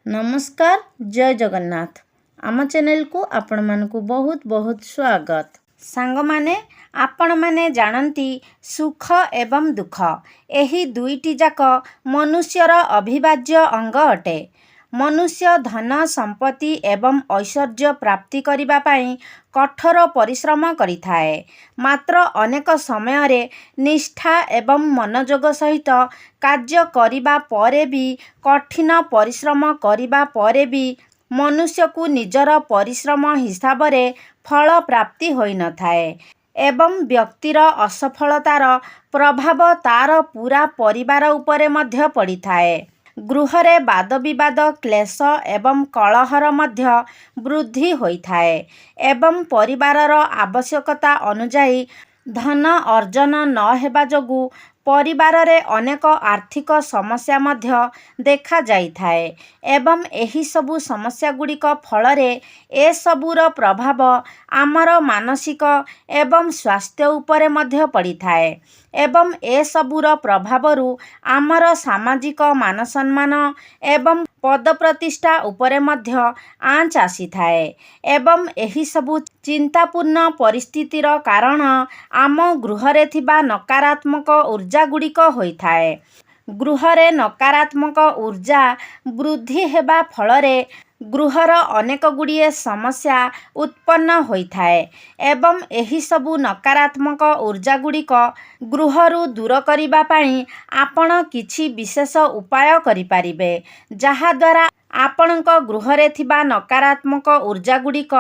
नमस्कार जय जगन्नाथ आम चैनल को आपण मानकु बहुत बहुत स्वागत। सांग माने आपण माने जानती सुख एवं दुख एही दुईटी जाक मनुष्यर अभिभाज्य अंग अटे। मनुष्य धन संपत्ति एवं ऐश्वर्य प्राप्ति करिबा पाई कठोर परिश्रम करिथाए, मात्र अनेक समय रे निष्ठा एवं मनोयोग सहित कार्य करिबा परे भी कठिन परिश्रम करिबा परे भी मनुष्य को निजर परिश्रम हिसाब रे फल प्राप्ति होई न थाए एवं व्यक्तिर असफलतार प्रभाव तार पूरा परिवार उपरे मध्य पड़ी थाए। गृहरे वाद विवाद क्लेश एवं कलहर मध्य वृद्धि होइथाए एवं परिवारर आवश्यकता अनुजाई धन अर्जन न हेबा जोगु परिवार रे अनेक आर्थिक समस्या मध्य देखा जाइथाए एवं एही सबु समस्या गुड़िक फल रे ए सबुर प्रभाव आमर मानसिक एवं स्वास्थ्य उपरे मध्य पड़ी थाए एवं ए सबुर प्रभावरु आमर सामाजिक मान सम्मान एवं पद प्रतिष्ठा उपरे मध्य आँच आसी थाए एवं एही सबु चिंतापूर्ण परिस्थितिर कारण आम गृहरे थिबा नकारात्मक ऊर्जा गुड़िक होई थाए। गृहरे नकारात्मक ऊर्जा वृद्धि हेबा फलरे गृहर अनेक गुड़िए समस्या उत्पन्न होइथाए एवं एही सबु नकारात्मक ऊर्जा गुड़िक गृहरु दूर करिबा पाई आपण किछि विशेष उपाय करि पारिबे, जहा द्वारा आपणक गृहरे थिबा नकारात्मक ऊर्जा गुड़िक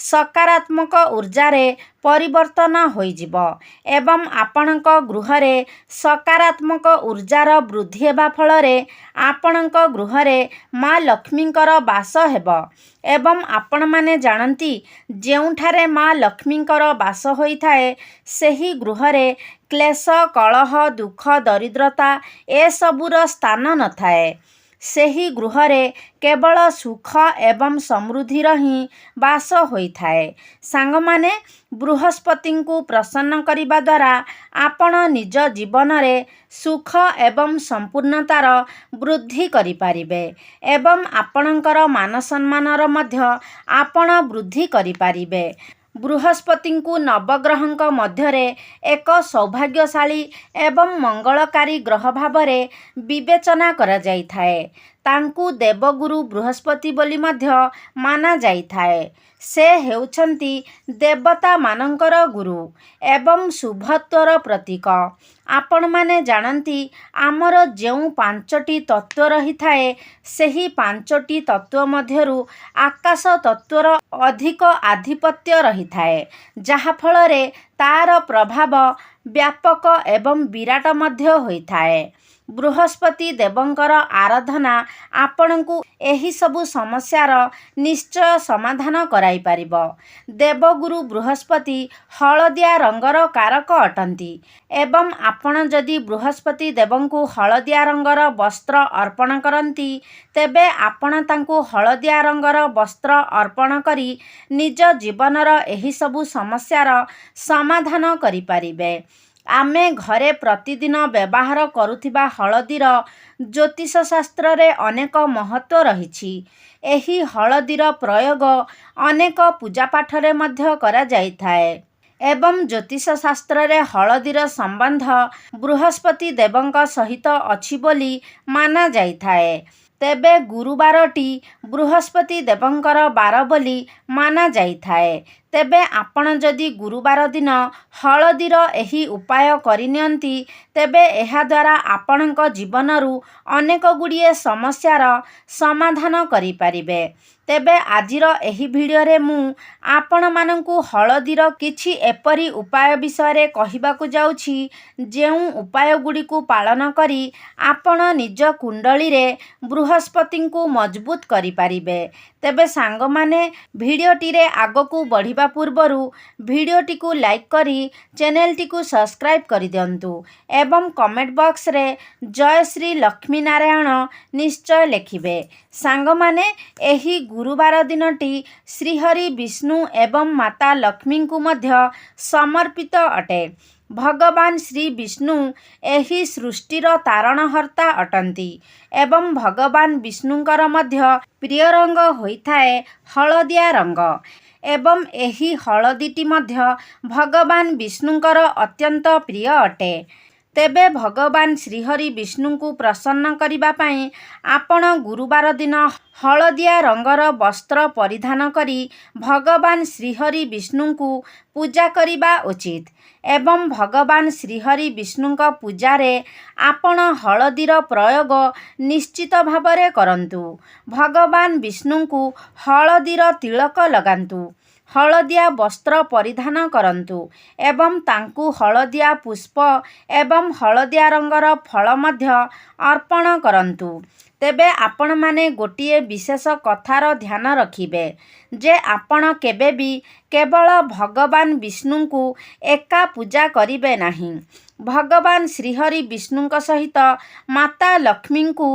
सकारात्मक ऊर्जा रे परिवर्तन होइजिबो एवं आपणक गृहरे सकारात्मक ऊर्जार वृद्धि हेबा फलरे आपणक गृहरे माँ लक्ष्मींकर वास हेबो एवं आपण माने जानती जेउठारे माँ लक्ष्मींकर वास होइथाए सेही गृहरे क्लेश कलह दुख दरिद्रता ए सबुर स्थान न थाए। सेही गृहरे केवल सुख एवं समृद्धिर ही वास होइथाए। सांग माने बृहस्पति को प्रसन्न करिबा द्वारा आपण निज जीवन रे सुख एवं संपूर्णतार वृद्धि करि पारिबे एवं आपणकर मान सम्मानर मध्य आपण वृद्धि करि पारिबे। बृहस्पति को नवग्रहंक मध्यरे एक सौभाग्यशाली एवं मंगलकारी ग्रह भावरे विवेचना करा जाइथाए। तांकु देवगुरु बृहस्पति बोली मध्य माना जाइथाए। से हेउछंती देवता मानंकर गुरु एवं शुभत्वर प्रतीक। आपण माने जानती आमर जेउ पांचटी तत्व रही थाए सेही पांचटी तत्व मध्यरु आकाश तत्वर अधिक आधिपत्य रही थाए, जहा फलरे तार प्रभाव व्यापक एवं विराट मध्य होई थाए। बृहस्पति देवंकर आराधना आपणकु एही सबु समस्यार निश्चय समाधान कराई पारिबो। देवगुरु बृहस्पति हलदिया रंगर कारक अटंती एवं आपण जदि बृहस्पति देवंकु हलदिया रंगर वस्त्र अर्पण करती तेबे आपण तांकु हलदिया रंगर वस्त्र अर्पण करी निज जीवनर एही सबु समस्यार समाधान करि पारिबे। आमे घरे प्रतिदिन व्यवहार करुथिबा हलदीर ज्योतिष शास्त्र रे अनेक महत्व रहिछि। एही हलदीर प्रयोग अनेक पूजा पाठ रे मध्य करा जाइथाए एवं ज्योतिष शास्त्र रे हलदीर संबंध बृहस्पति देवंक सहित अछि बोली माना जाइथाए। तेबे गुरुबारटी बृहस्पति देवंकर बार बोली माना जाइथाए। तेबे आपण जदि गुरुबार दिन हलदीर एही उपाय करिनियंती तेबे एहा द्वारा आपणक जीवनरु अनेक गुड़िए समस्यार समाधान करि पारिबे। तेबे आजिर एही भिडियो रे मु आपण मानंकु हलदीर किछि एपरी उपाय विषय कहिबाकु जाउछि जेउ उपाय गुड़िकु पालन करी आपण निज कुंडली रे बृहस्पति को मजबूत करि पारिबे। तेबे सांग माने भिडियोटी रे आगकु बढ़िबा पूर्वरु भिडियोटी को लाइक करी चैनलटी को सब्सक्राइब करि दियंतु एवं कमेंट बॉक्स रे जय श्री लक्ष्मी नारायण निश्चय लिखिबे। सांग माने एही गुरुवार दिनटी श्रीहरि विष्णु एवं माता लक्ष्मी को मध्य समर्पित अटे। ଭଗବାନ ଶ୍ରୀ ବିଷ୍ଣୁ ଏହି ସୃଷ୍ଟିର ତାରଣହର୍ତ୍ତା ଅଟନ୍ତି ଏବଂ ଭଗବାନ ବିଷ୍ଣୁଙ୍କର ମଧ୍ୟ ପ୍ରିୟ ରଙ୍ଗ ହୋଇଥାଏ ହଳଦିଆ ରଙ୍ଗ ଏବଂ ଏହି ହଳଦୀଟି ମଧ୍ୟ ଭଗବାନ ବିଷ୍ଣୁଙ୍କର ଅତ୍ୟନ୍ତ ପ୍ରିୟ ଅଟେ। ତେବେ ଭଗବାନ ଶ୍ରୀହରି ବିଷ୍ଣୁଙ୍କୁ ପ୍ରସନ୍ନ କରିବା ପାଇଁ ଆପଣ ଗୁରୁବାର ଦିନ ହଳଦିଆ ରଙ୍ଗର ବସ୍ତ୍ର ପରିଧାନ କରି ଭଗବାନ ଶ୍ରୀହରି ବିଷ୍ଣୁଙ୍କୁ ପୂଜା କରିବା ଉଚିତ ଏବଂ ଭଗବାନ ଶ୍ରୀହରି ବିଷ୍ଣୁଙ୍କ ପୂଜାରେ ଆପଣ ହଳଦୀର ପ୍ରୟୋଗ ନିଶ୍ଚିତ ଭାବରେ କରନ୍ତୁ। ଭଗବାନ ବିଷ୍ଣୁଙ୍କୁ ହଳଦୀର ତିଳକ ଲଗାନ୍ତୁ, ହଳଦିଆ ବସ୍ତ୍ର ପରିଧାନ କରନ୍ତୁ ଏବଂ ତାଙ୍କୁ ହଳଦିଆ ପୁଷ୍ପ ଏବଂ ହଳଦିଆ ରଙ୍ଗର ଫଳ ମଧ୍ୟ ଅର୍ପଣ କରନ୍ତୁ। ତେବେ ଆପଣମାନେ ଗୋଟିଏ ବିଶେଷ କଥାର ଧ୍ୟାନ ରଖିବେ ଯେ ଆପଣ କେବେ ବି କେବଳ ଭଗବାନ ବିଷ୍ଣୁଙ୍କୁ ଏକା ପୂଜା କରିବେ ନାହିଁ। ଭଗବାନ ଶ୍ରୀହରି ବିଷ୍ଣୁଙ୍କ ସହିତ ମାତା ଲକ୍ଷ୍ମୀଙ୍କୁ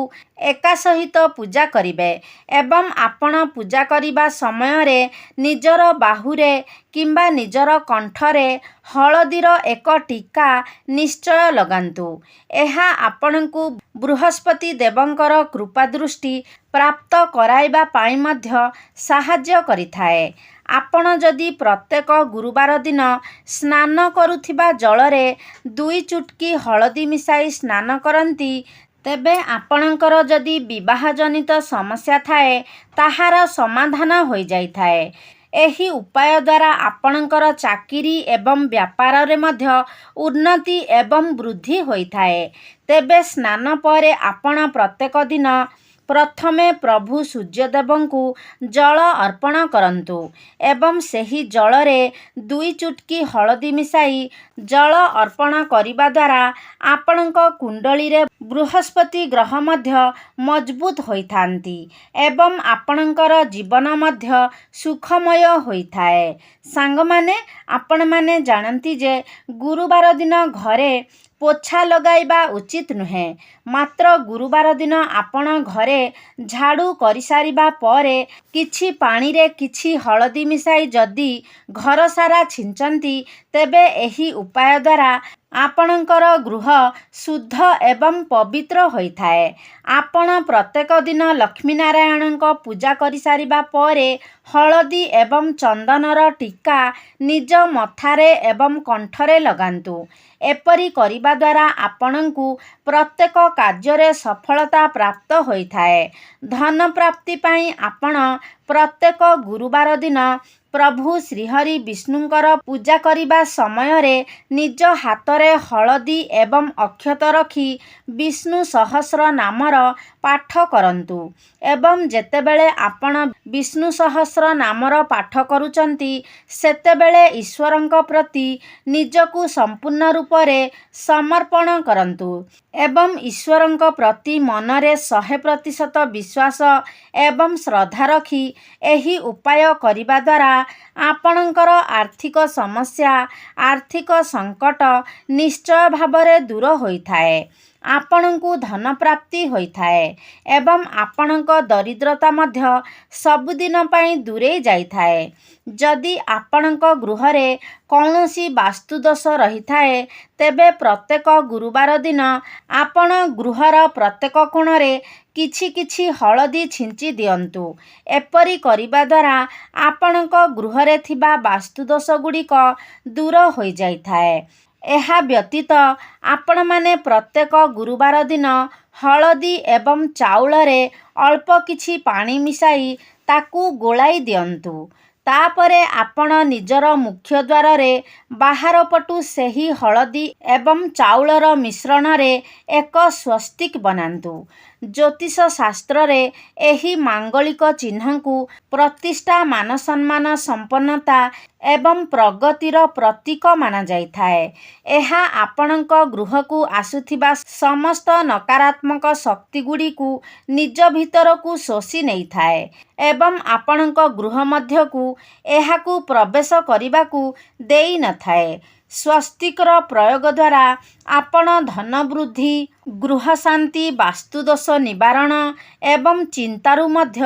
ଏକା ସହିତ ପୂଜା କରିବେ ଏବଂ ଆପଣ ପୂଜା କରିବା ସମୟରେ ନିଜର ବାହୁରେ କିମ୍ବା ନିଜର କଣ୍ଠରେ ହଳଦୀର ଏକ ଟୀକା ନିଶ୍ଚୟ ଲଗାନ୍ତୁ। ଏହା ଆପଣଙ୍କୁ ବୃହସ୍ପତି ଦେବଙ୍କର କୃପାଦୃଷ୍ଟି ପ୍ରାପ୍ତ କରାଇବା ପାଇଁ ମଧ୍ୟ ସାହାଯ୍ୟ କରିଥାଏ। ଆପଣ ଯଦି ପ୍ରତ୍ୟେକ ଗୁରୁବାର ଦିନ ସ୍ନାନ କରୁଥିବା ଜଳରେ 2 ଚୁଟକି ହଳଦୀ ମିଶାଇ ସ୍ନାନ କରନ୍ତି, ତେବେ ଆପଣଙ୍କର ଯଦି ବିବାହଜନିତ ସମସ୍ୟା ଥାଏ ତାହାର ସମାଧାନ ହୋଇଯାଇଥାଏ। ଏହି ଉପାୟ ଦ୍ୱାରା ଆପଣଙ୍କର ଚାକିରି ଏବଂ ବ୍ୟାପାରରେ ମଧ୍ୟ ଉନ୍ନତି ଏବଂ ବୃଦ୍ଧି ହୋଇଥାଏ। ତେବେ ସ୍ନାନ ପରେ ଆପଣ ପ୍ରତ୍ୟେକ ଦିନ ପ୍ରଥମେ ପ୍ରଭୁ ସୂର୍ଯ୍ୟଦେବଙ୍କୁ ଜଳ ଅର୍ପଣ କରନ୍ତୁ ଏବଂ ସେହି ଜଳରେ 2 ଚୁଟକି ହଳଦୀ ମିଶାଇ ଜଳ ଅର୍ପଣ କରିବା ଦ୍ୱାରା ଆପଣଙ୍କ କୁଣ୍ଡଳୀରେ ବୃହସ୍ପତି ଗ୍ରହ ମଧ୍ୟ ମଜବୁତ ହୋଇଥାନ୍ତି ଏବଂ ଆପଣଙ୍କର ଜୀବନ ମଧ୍ୟ ସୁଖମୟ ହୋଇଥାଏ। ସାଙ୍ଗମାନେ, ଆପଣମାନେ ଜାଣନ୍ତି ଯେ ଗୁରୁବାର ଦିନ ଘରେ ପୋଛା ଲଗାଇବା ଉଚିତ ନୁହେଁ। ମାତ୍ର ଗୁରୁବାର ଦିନ ଆପଣ ଘରେ ଝାଡ଼ୁ କରିସାରିବା ପରେ କିଛି ପାଣିରେ କିଛି ହଳଦୀ ମିଶାଇ ଯଦି ଘର ସାରା ଛିଞ୍ଚନ୍ତି, ତେବେ ଏହି ଉପାୟ ଦ୍ୱାରା ଆପଣଙ୍କର ଗୃହ ଶୁଦ୍ଧ ଏବଂ ପବିତ୍ର ହୋଇଥାଏ। ଆପଣ ପ୍ରତ୍ୟେକ ଦିନ ଲକ୍ଷ୍ମୀନାରାୟଣଙ୍କ ପୂଜା କରିସାରିବା ପରେ ହଳଦୀ ଏବଂ ଚନ୍ଦନର ଟୀକା ନିଜ ମଥାରେ ଏବଂ କଣ୍ଠରେ ଲଗାନ୍ତୁ। ଏପରି କରିବା ଦ୍ୱାରା ଆପଣଙ୍କୁ ପ୍ରତ୍ୟେକ କାର୍ଯ୍ୟରେ ସଫଳତା ପ୍ରାପ୍ତ ହୋଇଥାଏ। ଧନ ପ୍ରାପ୍ତି ପାଇଁ ଆପଣ ପ୍ରତ୍ୟେକ ଗୁରୁବାର ଦିନ ପ୍ରଭୁ ଶ୍ରୀହରି ବିଷ୍ଣୁଙ୍କର ପୂଜା କରିବା ସମୟରେ ନିଜ ହାତରେ ହଳଦୀ ଏବଂ ଅକ୍ଷତ ରଖି ବିଷ୍ଣୁ ସହସ୍ର ନାମର ପାଠ କରନ୍ତୁ ଏବଂ ଯେତେବେଳେ ଆପଣ ବିଷ୍ଣୁ ସହସ୍ର ନାମର ପାଠ କରୁଛନ୍ତି, ସେତେବେଳେ ଈଶ୍ୱରଙ୍କ ପ୍ରତି ନିଜକୁ ସମ୍ପୂର୍ଣ୍ଣ ରୂପରେ ସମର୍ପଣ କରନ୍ତୁ ଏବଂ ଈଶ୍ୱରଙ୍କ ପ୍ରତି ମନରେ 100% ବିଶ୍ୱାସ ଏବଂ ଶ୍ରଦ୍ଧା ରଖି ଏହି ଉପାୟ କରିବା ଦ୍ୱାରା ଆପଣଙ୍କର ଆର୍ଥିକ ସମସ୍ୟା, ଆର୍ଥିକ ସଙ୍କଟ ନିଶ୍ଚୟ ଭାବରେ ଦୂର ହୋଇଥାଏ। ଆପଣଙ୍କୁ ଧନ ପ୍ରାପ୍ତି ହୋଇଥାଏ ଏବଂ ଆପଣଙ୍କ ଦରିଦ୍ରତା ମଧ୍ୟ ସବୁଦିନ ପାଇଁ ଦୂରେଇ ଯାଇଥାଏ। ଯଦି ଆପଣଙ୍କ ଗୃହରେ କୌଣସି ବାସ୍ତୁଦୋଷ ରହିଥାଏ, ତେବେ ପ୍ରତ୍ୟେକ ଗୁରୁବାର ଦିନ ଆପଣ ଗୃହର ପ୍ରତ୍ୟେକ କୋଣରେ କିଛି କିଛି ହଳଦୀ ଛିଞ୍ଚି ଦିଅନ୍ତୁ। ଏପରି କରିବା ଦ୍ୱାରା ଆପଣଙ୍କ ଗୃହରେ ଥିବା ବାସ୍ତୁଦୋଷଗୁଡ଼ିକ ଦୂର ହୋଇଯାଇଥାଏ। ଏହା ବ୍ୟତୀତ ଆପଣମାନେ ପ୍ରତ୍ୟେକ ଗୁରୁବାର ଦିନ ହଳଦୀ ଏବଂ ଚାଉଳରେ ଅଳ୍ପ କିଛି ପାଣି ମିଶାଇ ତାକୁ ଗୋଳାଇ ଦିଅନ୍ତୁ। ତାପରେ ଆପଣ ନିଜର ମୁଖ୍ୟ ଦ୍ୱାରରେ ବାହାର ପଟୁ ସେହି ହଳଦୀ ଏବଂ ଚାଉଳର ମିଶ୍ରଣରେ ଏକ ସ୍ୱସ୍ତିକ ବନାନ୍ତୁ। ଜ୍ୟୋତିଷ ଶାସ୍ତ୍ରରେ ଏହି ମାଙ୍ଗଳିକ ଚିହ୍ନକୁ ପ୍ରତିଷ୍ଠା, ମାନସମ୍ମାନ, ସମ୍ପନ୍ନତା ଏବଂ ପ୍ରଗତିର ପ୍ରତୀକ ମାନାଯାଇଥାଏ। ଏହା ଆପଣଙ୍କ ଗୃହକୁ ଆସୁଥିବା ସମସ୍ତ ନକାରାତ୍ମକ ଶକ୍ତିଗୁଡ଼ିକୁ ନିଜ ଭିତରକୁ ଶୋଷି ନେଇଥାଏ ଏବଂ ଆପଣଙ୍କ ଗୃହ ମଧ୍ୟକୁ ଏହାକୁ ପ୍ରବେଶ କରିବାକୁ ଦେଇନଥାଏ। ସ୍ୱସ୍ତିକର ପ୍ରୟୋଗ ଦ୍ୱାରା ଆପଣ ଧନ ବୃଦ୍ଧି, ଗୃହ ଶାନ୍ତି, ବାସ୍ତୁଦୋଷ ନିବାରଣ ଏବଂ ଚିନ୍ତାରୁ ମଧ୍ୟ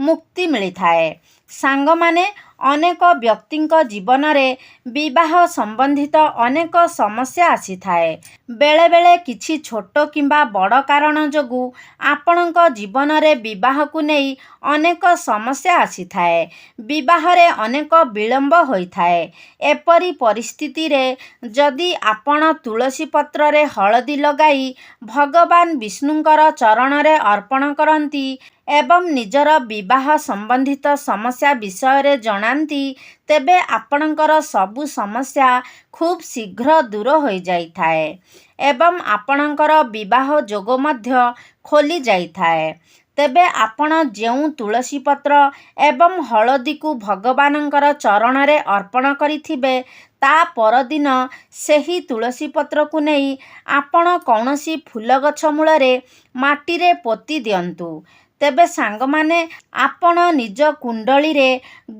ମୁକ୍ତି ମିଳିଥାଏ। ସାଙ୍ଗମାନେ, ଅନେକ ବ୍ୟକ୍ତିଙ୍କ ଜୀବନରେ ବିବାହ ସମ୍ବନ୍ଧିତ ଅନେକ ସମସ୍ୟା ଆସିଥାଏ। ବେଳେବେଳେ କିଛି ଛୋଟ କିମ୍ବା ବଡ଼ କାରଣ ଯୋଗୁଁ ଆପଣଙ୍କ ଜୀବନରେ ବିବାହକୁ ନେଇ ଅନେକ ସମସ୍ୟା ଆସିଥାଏ। ବିବାହରେ ଅନେକ ବିଳମ୍ବ ହୋଇଥାଏ। ଏପରି ପରିସ୍ଥିତିରେ ଯଦି ଆପଣ ତୁଳସୀ ପତ୍ରରେ ହଳଦୀ ଲଗାଇ ଭଗବାନ ବିଷ୍ଣୁଙ୍କର ଚରଣରେ ଅର୍ପଣ କରନ୍ତି ଏବଂ ନିଜର ବିବାହ ସମ୍ବନ୍ଧିତ ସମସ୍ୟା ବିଷୟରେ ଜଣାନ୍ତି, ତେବେ ଆପଣଙ୍କର ସବୁ ସମସ୍ୟା ଖୁବ୍ ଶୀଘ୍ର ଦୂର ହୋଇଯାଇଥାଏ ଏବଂ ଆପଣଙ୍କର ବିବାହ ଯୋଗ ମଧ୍ୟ ଖୋଲି ଯାଇଥାଏ। ତେବେ ଆପଣ ଯେଉଁ ତୁଳସୀ ପତ୍ର ଏବଂ ହଳଦୀକୁ ଭଗବାନଙ୍କର ଚରଣରେ ଅର୍ପଣ କରିଥିବେ, ତା ପରଦିନ ସେହି ତୁଳସୀ ପତ୍ରକୁ ନେଇ ଆପଣ କୌଣସି ଫୁଲ ଗଛ ମୂଳରେ ମାଟିରେ ପୋତି ଦିଅନ୍ତୁ। ତେବେ ସାଙ୍ଗମାନେ, ଆପଣ ନିଜ କୁଣ୍ଡଳୀରେ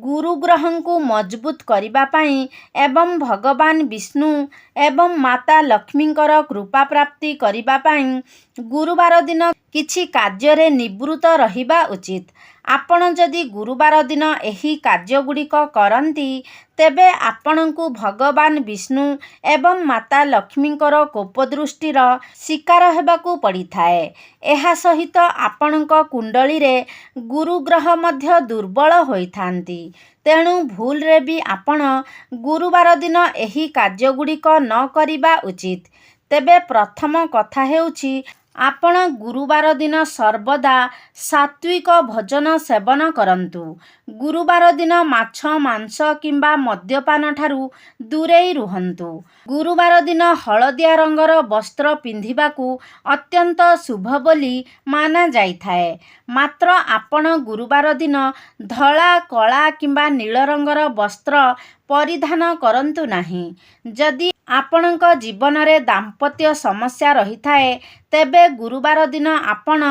ଗୁରୁ ଗ୍ରହଙ୍କୁ ମଜବୁତ କରିବା ପାଇଁ ଏବଂ ଭଗବାନ ବିଷ୍ଣୁ ଏବଂ ମାତା ଲକ୍ଷ୍ମୀଙ୍କର କୃପା ପ୍ରାପ୍ତି କରିବା ପାଇଁ ଗୁରୁବାର ଦିନ କିଛି କାର୍ଯ୍ୟରେ ନିବୃତ୍ତ ରହିବା ଉଚିତ। ଆପଣ ଯଦି ଗୁରୁବାର ଦିନ ଏହି କାର୍ଯ୍ୟଗୁଡ଼ିକ କରନ୍ତି, ତେବେ ଆପଣଙ୍କୁ ଭଗବାନ ବିଷ୍ଣୁ ଏବଂ ମାତା ଲକ୍ଷ୍ମୀଙ୍କର କୋପଦୃଷ୍ଟିର ଶିକାର ହେବାକୁ ପଡ଼ିଥାଏ। ଏହା ସହିତ ଆପଣଙ୍କ କୁଣ୍ଡଳୀରେ ଗୁରୁ ଗ୍ରହ ମଧ୍ୟ ଦୁର୍ବଳ ହୋଇଥାନ୍ତି। ତେଣୁ ଭୁଲରେ ବି ଆପଣ ଗୁରୁବାର ଦିନ ଏହି କାର୍ଯ୍ୟଗୁଡ଼ିକ ନ କରିବା ଉଚିତ। ତେବେ ପ୍ରଥମ କଥା ହେଉଛି, ଆପଣ ଗୁରୁବାର ଦିନ ସର୍ବଦା ସାତ୍ୱିକ ଭୋଜନ ସେବନ କରନ୍ତୁ। ଗୁରୁବାର ଦିନ ମାଛ, ମାଂସ କିମ୍ବା ମଦ୍ୟପାନ ଠାରୁ ଦୂରେଇ ରୁହନ୍ତୁ। ଗୁରୁବାର ଦିନ ହଳଦିଆ ରଙ୍ଗର ବସ୍ତ୍ର ପିନ୍ଧିବାକୁ ଅତ୍ୟନ୍ତ ଶୁଭ ବୋଲି ମାନାଯାଇଥାଏ। ମାତ୍ର ଆପଣ ଗୁରୁବାର ଦିନ ଧଳା, କଳା କିମ୍ବା ନୀଳ ରଙ୍ଗର ବସ୍ତ୍ର ପରିଧାନ କରନ୍ତୁ ନାହିଁ। ଯଦି ଆପଣଙ୍କ ଜୀବନରେ ଦାମ୍ପତ୍ୟ ସମସ୍ୟା ରହିଥାଏ, ତେବେ ଗୁରୁବାର ଦିନ ଆପଣ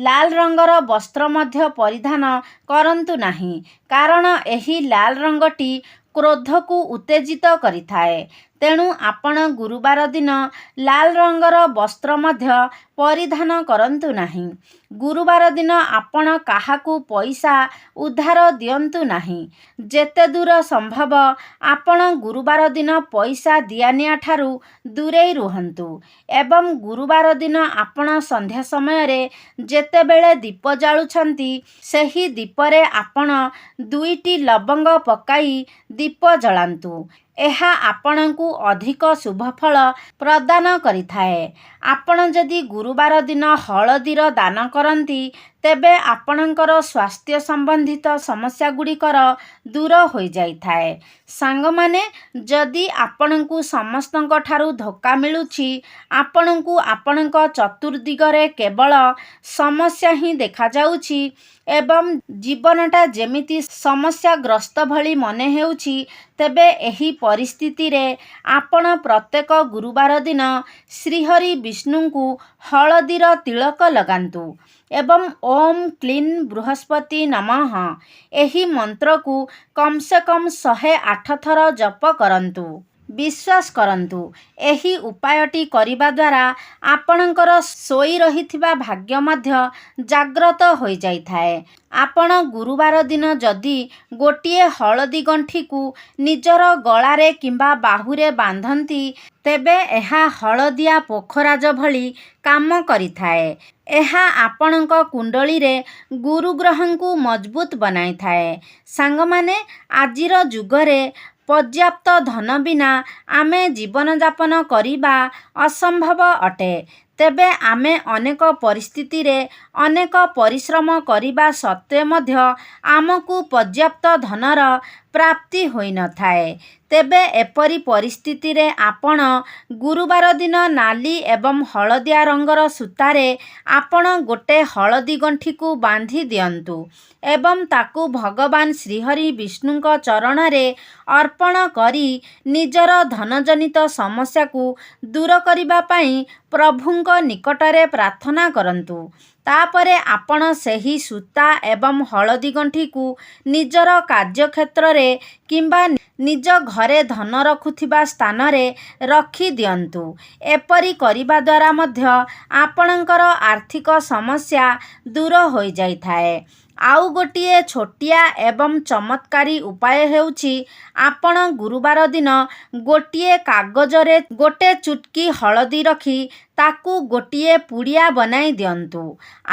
ଲାଲ ରଙ୍ଗର ବସ୍ତ୍ର ମଧ୍ୟ ପରିଧାନ କରନ୍ତୁ ନାହିଁ, କାରଣ ଏହି ଲାଲ ରଙ୍ଗଟି କ୍ରୋଧକୁ ଉତ୍ତେଜିତ କରିଥାଏ। ତେଣୁ ଆପଣ ଗୁରୁବାର ଦିନ ଲାଲ ରଙ୍ଗର ବସ୍ତ୍ର ମଧ୍ୟ ପରିଧାନ କରନ୍ତୁ ନାହିଁ। ଗୁରୁବାର ଦିନ ଆପଣ କାହାକୁ ପଇସା ଉଧାର ଦିଅନ୍ତୁ ନାହିଁ। ଯେତେ ଦୂର ସମ୍ଭବ ଆପଣ ଗୁରୁବାର ଦିନ ପଇସା ଦିଆନିଆ ଠାରୁ ଦୂରେଇ ରୁହନ୍ତୁ ଏବଂ ଗୁରୁବାର ଦିନ ଆପଣ ସନ୍ଧ୍ୟା ସମୟରେ ଯେତେବେଳେ ଦୀପ ଜାଳୁଛନ୍ତି, ସେହି ଦୀପରେ ଆପଣ 2ଟି ଲବଙ୍ଗ ପକାଇ ଦୀପ ଜଳାନ୍ତୁ। ଏହା ଆପଣଙ୍କୁ ଅଧିକ ଶୁଭଫଳ ପ୍ରଦାନ କରିଥାଏ। ଆପଣ ଯଦି ଗୁରୁବାର ଦିନ ହଳଦୀର ଦାନ କରନ୍ତି, ତେବେ ଆପଣଙ୍କର ସ୍ୱାସ୍ଥ୍ୟ ସମ୍ବନ୍ଧିତ ସମସ୍ୟାଗୁଡ଼ିକର ଦୂର ହୋଇଯାଇଥାଏ। ସାଙ୍ଗମାନେ, ଯଦି ଆପଣଙ୍କୁ ସମସ୍ତଙ୍କ ଠାରୁ ଧୋକା ମିଳୁଛି, ଆପଣଙ୍କୁ ଆପଣଙ୍କ ଚତୁର୍ଦିଗରେ କେବଳ ସମସ୍ୟା ହିଁ ଦେଖାଯାଉଛି ଏବଂ ଜୀବନଟା ଯେମିତି ସମସ୍ୟାଗ୍ରସ୍ତ ଭଳି ମନେ ହେଉଛି, ତେବେ ଏହି ପରିସ୍ଥିତିରେ ଆପଣ ପ୍ରତ୍ୟେକ ଗୁରୁବାର ଦିନ ଶ୍ରୀହରି ବିଷ୍ଣୁଙ୍କୁ ହଳଦୀର ତିଳକ ଲଗାନ୍ତୁ ଏବଂ ଓମ୍ କ୍ଲିଂ ବୃହସ୍ପତି ନମଃ ଏହି ମନ୍ତ୍ରକୁ କମ୍ ସେ କମ୍ 108 ଥର ଜପ କରନ୍ତୁ। ବିଶ୍ୱାସ କରନ୍ତୁ, ଏହି ଉପାୟଟି କରିବା ଦ୍ୱାରା ଆପଣଙ୍କର ଶୋଇ ରହିଥିବା ଭାଗ୍ୟ ମଧ୍ୟ ଜାଗ୍ରତ ହୋଇଯାଇଥାଏ। ଆପଣ ଗୁରୁବାର ଦିନ ଯଦି ଗୋଟିଏ ହଳଦୀ ଗଣ୍ଠିକୁ ନିଜର ଗଳାରେ କିମ୍ବା ବାହୁରେ ବାନ୍ଧନ୍ତି, ତେବେ ଏହା ହଳଦିଆ ପୋଖରାଜ ଭଳି କାମ କରିଥାଏ। ଏହା ଆପଣଙ୍କ କୁଣ୍ଡଳୀରେ ଗୁରୁ ଗ୍ରହଙ୍କୁ ମଜବୁତ ବନାଇଥାଏ। ସାଙ୍ଗମାନେ, ଆଜିର ଯୁଗରେ ପର୍ଯ୍ୟାପ୍ତ ଧନ ବିନା ଆମେ ଜୀବନଯାପନ କରିବା ଅସମ୍ଭବ ଅଟେ। ତେବେ ଆମେ ଅନେକ ପରିସ୍ଥିତିରେ ଅନେକ ପରିଶ୍ରମ କରିବା ସତ୍ତ୍ୱେ ମଧ୍ୟ ଆମକୁ ପର୍ଯ୍ୟାପ୍ତ ଧନର ପ୍ରାପ୍ତି ହୋଇନଥାଏ। ତେବେ ଏପରି ପରିସ୍ଥିତିରେ ଆପଣ ଗୁରୁବାର ଦିନ ନାଲି ଏବଂ ହଳଦିଆ ରଙ୍ଗର ସୂତାରେ ଆପଣ ଗୋଟେ ହଳଦୀ ଗଣ୍ଠିକୁ ବାନ୍ଧି ଦିଅନ୍ତୁ ଏବଂ ତାକୁ ଭଗବାନ ଶ୍ରୀହରି ବିଷ୍ଣୁଙ୍କ ଚରଣରେ ଅର୍ପଣ କରି ନିଜର ଧନଜନିତ ସମସ୍ୟାକୁ ଦୂର କରିବା ପାଇଁ ପ୍ରଭୁଙ୍କ ନିକଟରେ ପ୍ରାର୍ଥନା କରନ୍ତୁ। ତାପରେ ଆପଣ ସେହି ସୂତା ଏବଂ ହଳଦୀ ଗଣ୍ଠିକୁ ନିଜର କାର୍ଯ୍ୟକ୍ଷେତ୍ରରେ କିମ୍ବା ନିଜ ଘରେ ଧନ ରଖୁଥିବା ସ୍ଥାନରେ ରଖିଦିଅନ୍ତୁ। ଏପରି କରିବା ଦ୍ୱାରା ମଧ୍ୟ ଆପଣଙ୍କର ଆର୍ଥିକ ସମସ୍ୟା ଦୂର ହୋଇଯାଇଥାଏ। ଆଉ ଗୋଟିଏ ଛୋଟିଆ ଏବଂ ଚମତ୍କାରୀ ଉପାୟ ହେଉଛି ଆପଣ ଗୁରୁବାର ଦିନ ଗୋଟିଏ କାଗଜରେ ଗୋଟେ ଚୁଟକି ହଳଦୀ ରଖି ତାକୁ ଗୋଟିଏ ପୁଡ଼ିଆ ବନାଇ ଦିଅନ୍ତୁ।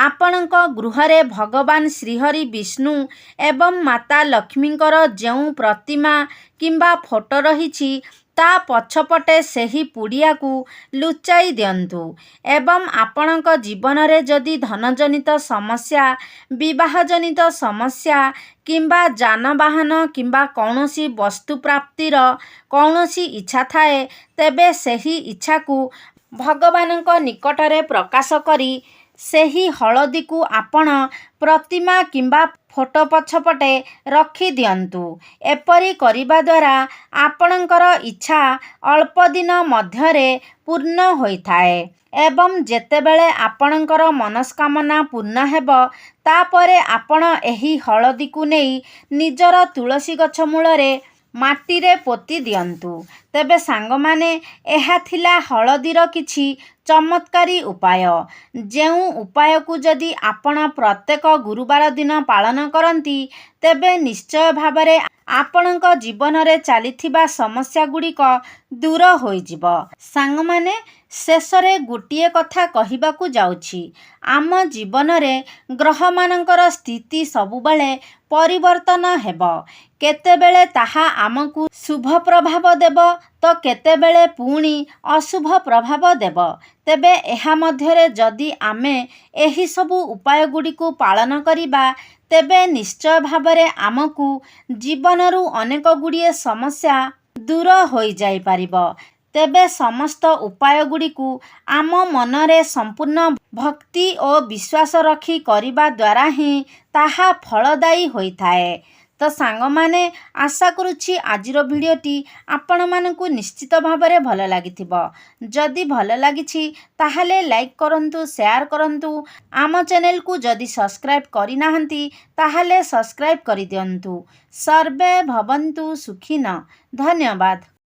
ଆପଣଙ୍କ ଗୃହରେ ଭଗବାନ ଶ୍ରୀହରି ବିଷ୍ଣୁ ଏବଂ ମାତା ଲକ୍ଷ୍ମୀଙ୍କର ଯେଉଁ ପ୍ରତିମା କିମ୍ବା ଫଟୋ ରହିଛି ତା ପଛପଟେ ସେହି ପୁଡ଼ିଆକୁ ଲୁଚାଇ ଦିଅନ୍ତୁ ଏବଂ ଆପଣଙ୍କ ଜୀବନରେ ଯଦି ଧନଜନିତ ସମସ୍ୟା, ବିବାହଜନିତ ସମସ୍ୟା କିମ୍ବା ଯାନବାହନ କିମ୍ବା କୌଣସି ବସ୍ତୁ ପ୍ରାପ୍ତିର କୌଣସି ଇଚ୍ଛା ଥାଏ ତେବେ ସେହି ଇଚ୍ଛାକୁ ଭଗବାନଙ୍କ ନିକଟରେ ପ୍ରକାଶ କରି ସେହି ହଳଦୀକୁ ଆପଣ ପ୍ରତିମା କିମ୍ବା ଫଟୋ ପଛପଟେ ରଖିଦିଅନ୍ତୁ। ଏପରି କରିବା ଦ୍ୱାରା ଆପଣଙ୍କର ଇଚ୍ଛା ଅଳ୍ପ ଦିନ ମଧ୍ୟରେ ପୂର୍ଣ୍ଣ ହୋଇଥାଏ ଏବଂ ଯେତେବେଳେ ଆପଣଙ୍କର ମନସ୍କାମନା ପୂର୍ଣ୍ଣ ହେବ ତାପରେ ଆପଣ ଏହି ହଳଦୀକୁ ନେଇ ନିଜର ତୁଳସୀ ଗଛ ମୂଳରେ ମାଟିରେ ପୋତି ଦିଅନ୍ତୁ। ତେବେ ସାଙ୍ଗମାନେ, ଏହା ଥିଲା ହଳଦୀର କିଛି ଚମତ୍କାରୀ ଉପାୟ, ଯେଉଁ ଉପାୟକୁ ଯଦି ଆପଣ ପ୍ରତ୍ୟେକ ଗୁରୁବାର ଦିନ ପାଳନ କରନ୍ତି ତେବେ ନିଶ୍ଚୟ ଭାବରେ ଆପଣଙ୍କ ଜୀବନରେ ଚାଲିଥିବା ସମସ୍ୟାଗୁଡ଼ିକ ଦୂର ହୋଇଯିବ। ସାଙ୍ଗମାନେ, ଶେଷରେ ଗୋଟିଏ କଥା କହିବାକୁ ଯାଉଛି, ଆମ ଜୀବନରେ ଗ୍ରହମାନଙ୍କର ସ୍ଥିତି ସବୁବେଳେ ପରିବର୍ତ୍ତନ ହେବ। କେତେବେଳେ ତାହା ଆମକୁ ଶୁଭ ପ୍ରଭାବ ଦେବ ତ କେତେବେଳେ ପୁଣି ଅଶୁଭ ପ୍ରଭାବ ଦେବ। ତେବେ ଏହା ମଧ୍ୟରେ ଯଦି ଆମେ ଏହିସବୁ ଉପାୟଗୁଡ଼ିକୁ ପାଳନ କରିବା ତେବେ ନିଶ୍ଚୟ ଭାବରେ ଆମକୁ ଜୀବନରୁ ଅନେକ ଗୁଡ଼ିଏ ସମସ୍ୟା ଦୂର ହୋଇଯାଇପାରିବ। ତେବେ ସମସ୍ତ ଉପାୟଗୁଡ଼ିକୁ ଆମ ମନରେ ସମ୍ପୂର୍ଣ୍ଣ ଭକ୍ତି ଓ ବିଶ୍ୱାସ ରଖି କରିବା ଦ୍ୱାରା ହିଁ ତାହା ଫଳଦାୟୀ ହୋଇଥାଏ। ତ ସାଙ୍ଗମାନେ, ଆଶା କରୁଛି ଆଜିର ଭିଡ଼ିଓଟି ଆପଣମାନଙ୍କୁ ନିଶ୍ଚିତ ଭାବରେ ଭଲ ଲାଗିଥିବ। ଯଦି ଭଲ ଲାଗିଛି ତାହେଲେ ଲାଇକ୍ କରନ୍ତୁ, ସେୟାର କରନ୍ତୁ। ଆମ ଚ୍ୟାନେଲକୁ ଯଦି ସବସ୍କ୍ରାଇବ୍ କରିନାହାନ୍ତି ତାହେଲେ ସବସ୍କ୍ରାଇବ୍ କରିଦିଅନ୍ତୁ। ସର୍ବେ ଭବନ୍ତୁ ସୁଖିନଃ। ଧନ୍ୟବାଦ।